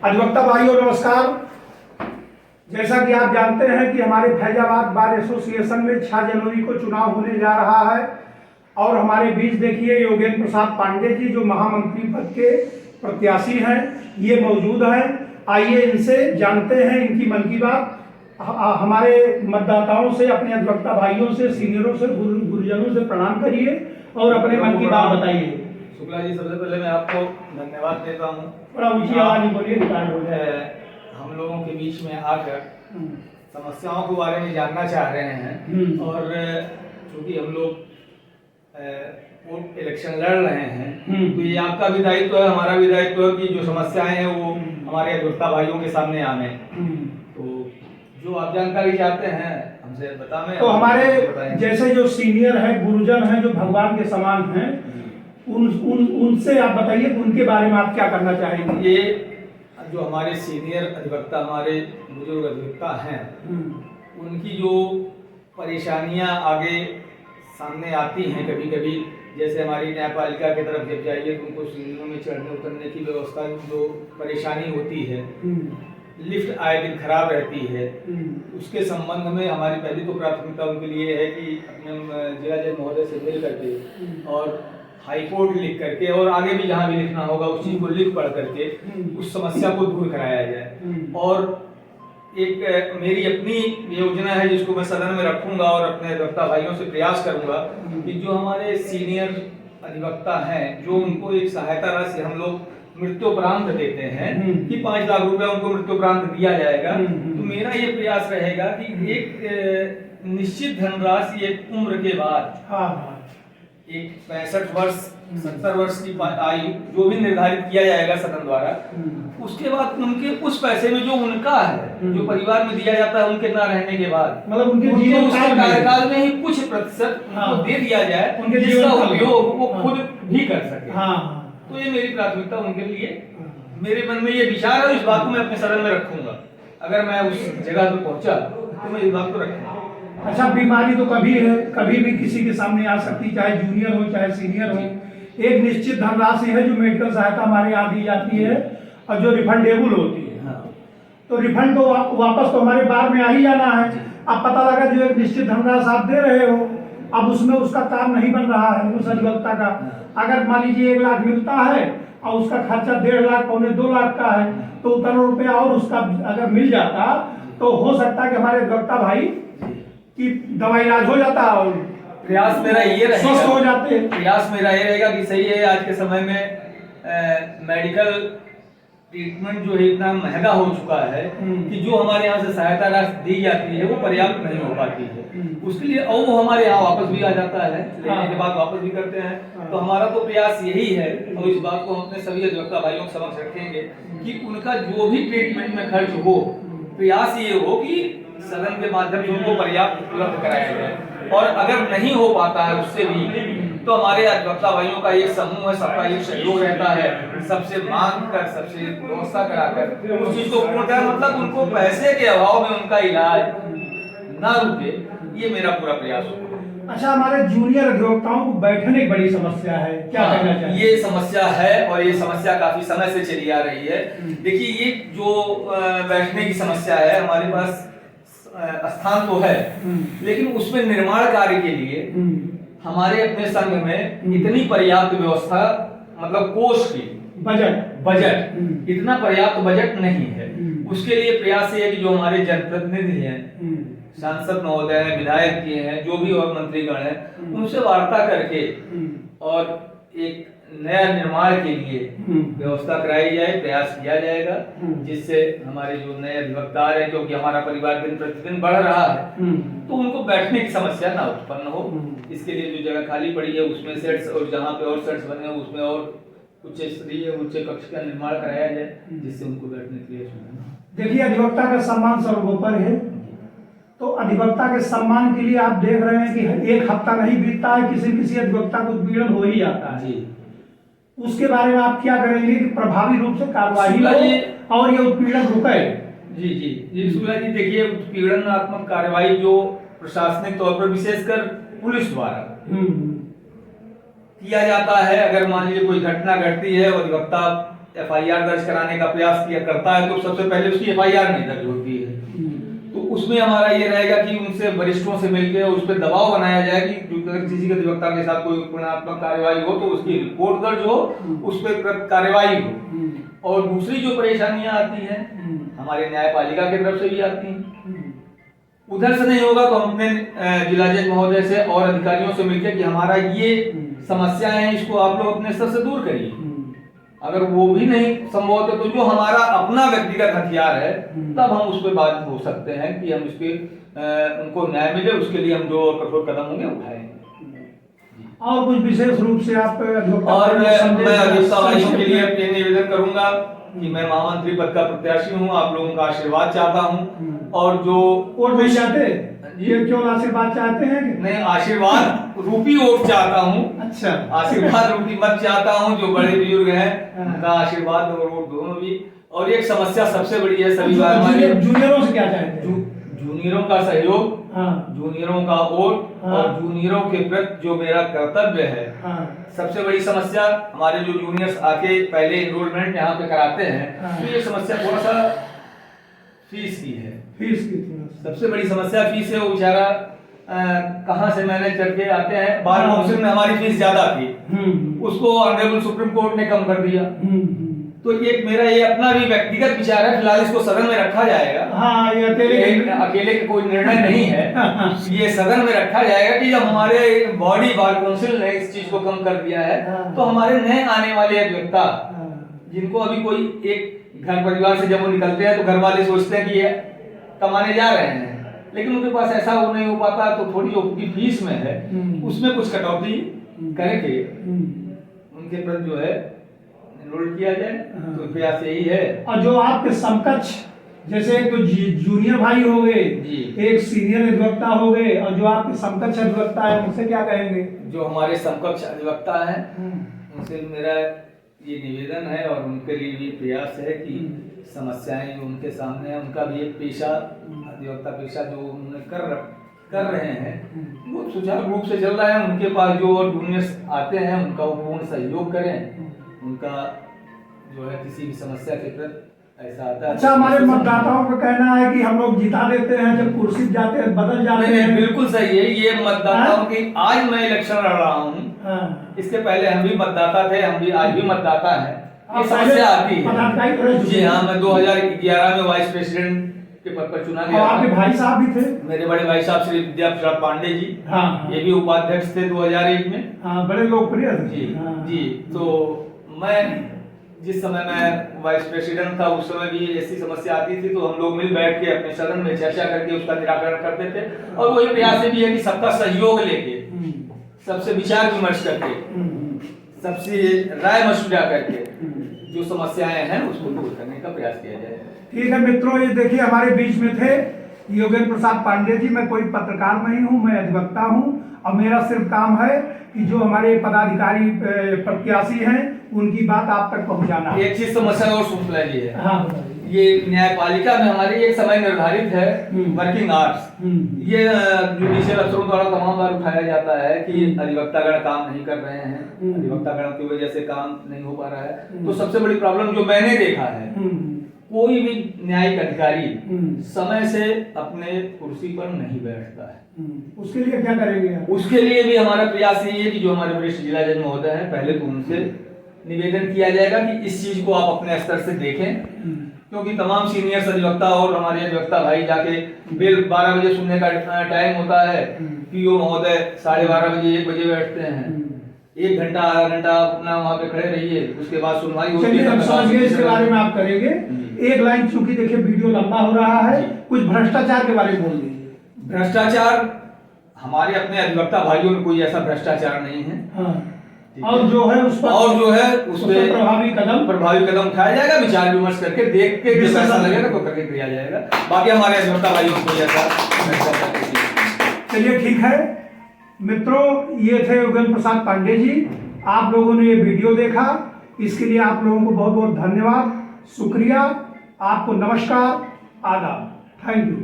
अधिवक्ता भाइयों नमस्कार। जैसा कि आप जानते हैं कि हमारे फैजाबाद बार एसोसिएशन में 6 जनवरी को चुनाव होने जा रहा है और हमारे बीच देखिए योगेंद्र प्रसाद पांडे जी जो महामंत्री पद के प्रत्याशी हैं ये मौजूद हैं। आइए इनसे जानते हैं इनकी मन की बात। हमारे मतदाताओं से, अपने अधिवक्ता भाइयों से, सीनियरों से, गुरुजनों से प्रणाम करिए और अपने मन की बात बताइए। शुक्ला जी, सबसे पहले मैं आपको धन्यवाद देता हूँ। थोड़ा ऊंची आवाज में बोलिए, रिकॉर्ड हो जाए। हम लोगों के बीच में आकर समस्याओं के बारे में जानना चाह रहे हैं और चूंकि हम लोग इलेक्शन लड़ रहे हैं तो ये आपका भी दायित्व है, हमारा भी दायित्व है कि जो समस्याएं हैं वो हमारे अधिवक्ता भाइयों के सामने आने। तो जो आप जानकारी चाहते हैं हमसे बताएं। तो हमारे जैसे जो सीनियर हैं, गुरुजन हैं, जो भगवान के समान हैं, उनसे आप बताइए उनके बारे में आप क्या करना चाहेंगे। ये जो हमारे सीनियर अधिवक्ता, हमारे बुजुर्ग अधिवक्ता हैं, उनकी जो परेशानियां आगे सामने आती हैं कभी कभी, जैसे हमारी न्यायपालिका की तरफ जब जाइए तो उनको सीढ़ियों में चढ़ने उतरने की व्यवस्था जो परेशानी होती है, लिफ्ट आए दिन खराब रहती है, उसके संबंध में हमारी पहली तो प्राथमिकता उनके लिए है कि अपने जिला जज महोदय से मिल करके और हाई कोर्ट लिख करके और आगे भी जहाँ भी लिखना होगा उस चीज को लिख पढ़ करके उस समस्या को दूर कराया जाए। और एक मेरी अपनी योजना है जिसको मैं सदन में रखूंगा और अपने अधिवक्ता भाइयों से प्रयास करूंगा कि जो हमारे सीनियर अधिवक्ता हैं, जो उनको एक सहायता राशि हम लोग मृत्युपरांत देते हैं कि 5 लाख रुपया उनको मृत्युपरांत दिया जाएगा। तो मेरा ये प्रयास रहेगा कि एक निश्चित धनराशि एक उम्र के बाद एक 65 वर्ष 70 वर्ष की आयु जो भी निर्धारित किया जाएगा सदन द्वारा, उसके बाद उनके उस पैसे में जो उनका है, जो परिवार में दिया जाता है उनके ना रहने के बाद, मतलब उनके जीवन कार्यकाल में ही कुछ प्रतिशत उनको दे दिया जाए, उनके जिसका उपयोग वो खुद भी कर सके। तो ये मेरी प्राथमिकता उनके लिए, मेरे मन में ये विचार है, इस बात को मैं अपने सदन में रखूंगा। अगर मैं उस जगह पर पहुंचा तो मैं इस बात को रखूंगा। अच्छा, बीमारी तो कभी है, कभी भी किसी के सामने आ सकती, चाहे जूनियर हो चाहे सीनियर हो। एक निश्चित धनराशि है जो मेडिकल सहायता हमारे यहाँ दी जाती है और जो रिफंडेबल होती है। तो रिफंड तो वापस तो हमारे बार में आ ही जाना है। अब पता लगा जो एक निश्चित धनराशि आप दे रहे हो, अब उसमें उसका काम नहीं बन रहा है उस अधिवक्ता का। अगर मान लीजिए 1 लाख मिलता है और उसका खर्चा 1.5 लाख पौने 2 लाख का है, तो उतना रुपया और उसका अगर मिल जाता तो हो सकता है कि हमारे अधिवक्ता भाई की दवाई इलाज हो जाता और प्रयास मेरा ये रहेगा, स्वस्थ हो जाते हैं। प्रयास मेरा ये रहेगा कि सही है, आज के समय में मेडिकल ट्रीटमेंट जो है इतना महंगा हो चुका है कि जो हमारे यहाँ से सहायता राशि दी जाती है वो पर्याप्त नहीं हो पाती है। उसके लिए और वो हमारे यहाँ वापस भी आ जाता है, लेने के बाद वापस भी करते हैं। तो हमारा तो प्रयास यही है और इस बात को हम अपने सभी अधिवक्ता भाइयों के समक्ष रखेंगे कि उनका जो भी ट्रीटमेंट में खर्च हो, प्रयास ये हो कि सदन के माध्यम से उनको पर्याप्त उपलब्ध कराया जाए। और अगर नहीं हो पाता है उससे भी तो हमारे अधिवक्ता भाइयों का एक समूह है, सबका एक सहयोग रहता है, सबसे मांग कर, सबसे व्यवस्था कराकर उस चीज को पूर्ण कर, मतलब उनको पैसे के अभाव में उनका इलाज ना रुके, ये मेरा पूरा प्रयास होगा। अच्छा, हमारे जूनियर अधिवक्ताओं को बैठने की बड़ी समस्या है, क्या कहना चाहिए? ये समस्या है और ये समस्या काफी समय से चली आ रही है। देखिए, ये जो बैठने की समस्या है, हमारे पास स्थान तो है लेकिन उसमें निर्माण कार्य के लिए हमारे अपने संघ में इतनी पर्याप्त व्यवस्था, मतलब कोष की बजट इतना पर्याप्त बजट नहीं है। उसके लिए प्रयास ये है कि जो हमारे जनप्रतिनिधि हैं, सांसद महोदय हैं, विधायक जी हैं, जो भी और मंत्रीगण हैं, उनसे वार्ता करके और एक नया निर्माण के लिए व्यवस्था कराई जाए, प्रयास किया जाएगा, जिससे हमारे जो नए अधिवक्ता हैं, क्योंकि हमारा परिवार दिन प्रतिदिन बढ़ रहा है, तो उनको बैठने की समस्या ना उत्पन्न हो। इसके लिए जो जगह खाली पड़ी है उसमें सेट्स, और जहाँ पे और सेट्स बने उसमें और उच्च स्तरीय उच्च कक्ष का निर्माण कराया जाए, जिससे उनको बैठने के लिए सुविधा। देखिए, अधिवक्ता का सम्मान सर्वोपरि है, तो अधिवक्ता के सम्मान के लिए आप देख रहे हैं कि 1 हफ्ता नहीं बीतता है किसी अधिवक्ता को उत्पीड़न हो ही जाता है। उसके बारे में आप क्या करेंगे कि प्रभावी रूप से कार्रवाई हो और ये उत्पीड़न रुके? जी शुक्ला जी, देखिए, उत्पीड़नात्मक कार्रवाई जो प्रशासनिक तौर पर विशेषकर पुलिस द्वारा किया जाता है, अगर मान लीजिए कोई घटना घटती है, अधिवक्ता FIR दर्ज कराने का प्रयास किया करता है तो सबसे पहले उसकी FIR नहीं दर्ज होती है। तो उसमें हमारा ये रहेगा कि उनसे वरिष्ठों से मिलकर उस पर दबाव बनाया जाए कि अगर किसी के अधिवक्ता के साथ कोई उत्पीड़नात्मक कार्यवाही हो तो उसकी रिपोर्ट दर्ज हो, उस पर कार्यवाही हो। और दूसरी जो परेशानियां आती हैं हमारे न्यायपालिका की तरफ से भी आती हैं, उधर से नहीं होगा तो हम अपने जिला जज महोदय से और अधिकारियों से मिलकर कि हमारा ये समस्या है, इसको आप लोग अपने स्तर से दूर करिए। अगर वो भी नहीं संभव है तो जो हमारा अपना व्यक्तिगत हथियार है तब हम उस पर बात हो सकते हैं कि हम इसके उनको न्याय मिले, उसके लिए हम जो कठोर कदम होंगे उठाएंगे। और कुछ विशेष रूप से आप और मैं अधिवक्ता भाइयों के लिए ये निवेदन करूंगा कि मैं महामंत्री पद का प्रत्याशी हूं, आप लोगों का आशीर्वाद चाहता हूं। और जो वोट नहीं चाहते, ये क्यों आशीर्वाद चाहते हैं? नहीं, आशीर्वाद रूपी वोट चाहता हूं। अच्छा, आशीर्वाद रूपी मत चाहता हूं। जो बड़े बुजुर्ग हैं उनका आशीर्वाद और वोट दोनों भी। और एक समस्या सबसे बड़ी है सभी बार हमारे जूनियरों से क्या चाहते हैं? जूनियरों का सहयोग, जूनियरों का वोट और जूनियरों के प्रति जो मेरा कर्तव्य है। सबसे बड़ी समस्या हमारे जो जूनियर्स आके पहले एनरोलमेंट यहाँ पे कराते हैं तो ये समस्या थोड़ा सा फीस की है। फीस की सबसे बड़ी समस्या फीस है। वो बेचारा कहाँ से मैनेज करके आते हैं। बार काउंसिल में हमारी फीस ज्यादा थी, उसको ऑनरेबल सुप्रीम कोर्ट ने कम कर दिया। तो एक मेरा ये अपना भी व्यक्तिगत विचार है, फिलहाल इसको सदन में रखा जाएगा। हाँ, ये अकेले का कोई निर्णय नहीं है। ये सदन में रखा जाएगा कि जब हमारे बॉडी बार काउंसिल ने इस चीज को कम कर दिया है तो हमारे नए आने वाले अधिवक्ता जिनको अभी कोई एक घर परिवार से जब वो निकलते हैं तो घर वाले सोचते हैं कि ये कमाने जा रहे हैं, लेकिन उनके पास ऐसा वो नहीं हो पाता। तो थोड़ी जो उनकी फीस में है उसमें कुछ कटौती करके उनके प्रति जो है एनरोल किया जाए। तो प्रयास यही है। और जो आपके समकक्ष जैसे एक तो जूनियर भाई हो गए, एक सीनियर अधिवक्ता हो गए, और जो आपके समकक्ष अधिवक्ता है उनसे क्या कहेंगे? जो हमारे समकक्ष अधिवक्ता हैं उनसे मेरा ये निवेदन है और उनके लिए भी प्रयास है कि समस्याएं जो उनके सामने है उनका भी एक पेशा, अधिवक्ता पेशा जो उन्होंने कर रहे हैं वो सुचारू रूप से चल रहा है। उनके पास जो जूनियर्स आते हैं उनका वो पूर्ण सहयोग करें। उनका जो है किसी भी समस्या के प्रति ऐसा आता है। अच्छा, हमारे मतदाताओं का कहना है कि हम लोग जिता देते हैं, जब कुर्सी जाते हैं बदल जाते हैं। बिल्कुल सही है। ये मतदाताओं की, आज मैं इलेक्शन लड़ रहा हूँ, इसके पहले हम भी मतदाता थे, हम भी आज भी मतदाता है। ये समस्या आती है। जी हाँ, मैं 2011 में वाइस प्रेसिडेंट के पद पर चुना गया। आपके भाई साहब भी थे? मेरे बड़े भाई साहब श्री विद्या प्रसाद पांडे जी, ये भी उपाध्यक्ष थे 2001 में। बड़े लोकप्रिय थे। जी। तो मैं जिस समय मैं वाइस प्रेसिडेंट था उस समय भी ऐसी समस्या आती थी तो हम लोग मिल बैठ के अपने सदन में चर्चा करके उसका निराकरण करते थे। और वही प्रयास भी है कि सबका सहयोग लेके, सबसे विचार विमर्श करके, सबसे राय मशवरा करके जो समस्याएं हैं उसको दूर करने का प्रयास किया जाए। ठीक है मित्रों, ये देखिए हमारे बीच में थे योगेंद्र प्रसाद पांडे जी। मैं कोई पत्रकार नहीं हूँ, मैं अधिवक्ता हूँ और मेरा सिर्फ काम है कि जो हमारे पदाधिकारी प्रत्याशी हैं उनकी बात आप तक पहुंचाना। एक चीज समस्या और सुन लीजिए। हाँ, ये न्यायपालिका में हमारे एक समय निर्धारित है वर्किंग आवर्स। ये जुडिशियल अफसरों द्वारा तमाम बार उठाया जाता है कि अधिवक्तागण काम नहीं कर रहे हैं, अधिवक्तागण की वजह से काम नहीं हो पा रहा है। तो सबसे बड़ी प्रॉब्लम जो मैंने देखा है, कोई भी न्यायिक अधिकारी समय से अपने कुर्सी पर नहीं बैठता है। उसके लिए क्या करेंगे? उसके लिए भी हमारा प्रयास यही है कि जो हमारे वरिष्ठ जिला जज महोदय हैं, पहले तो उनसे निवेदन किया जाएगा कि इस चीज को आप अपने स्तर से देखें, क्योंकि तमाम सीनियर अधिवक्ता और हमारे अधिवक्ता भाई जाके बिल 12 बजे सुनने का टाइम होता है, पीओ महोदय 12:30 बजे 1 बजे बैठते हैं। 1 घंटा आधा घंटा अपना वहाँ पे खड़े रहिए, उसके बाद सुनवाई होती है। इसके बारे में आप करेंगे एक लाइन, चूंकि देखिए वीडियो लंबा हो रहा है, कुछ भ्रष्टाचार के बारे में बोल दीजिए। भ्रष्टाचार हमारे अपने अधिवक्ता भाइयों में कोई ऐसा भ्रष्टाचार नहीं है। और जो है उस पर प्रभावी कदम उठाया जाएगा, विचार विमर्श करके देख के जैसा ऐसा लगेगा तो करके किया जाएगा। बाकी हमारे अधिवक्ता भाइयों को ऐसा। चलिए ठीक है मित्रों, ये थे योगेंद्र प्रसाद पांडे जी। आप लोगों ने ये वीडियो देखा, इसके लिए आप लोगों को बहुत बहुत धन्यवाद, शुक्रिया। आपको नमस्कार, आदाब, थैंक यू।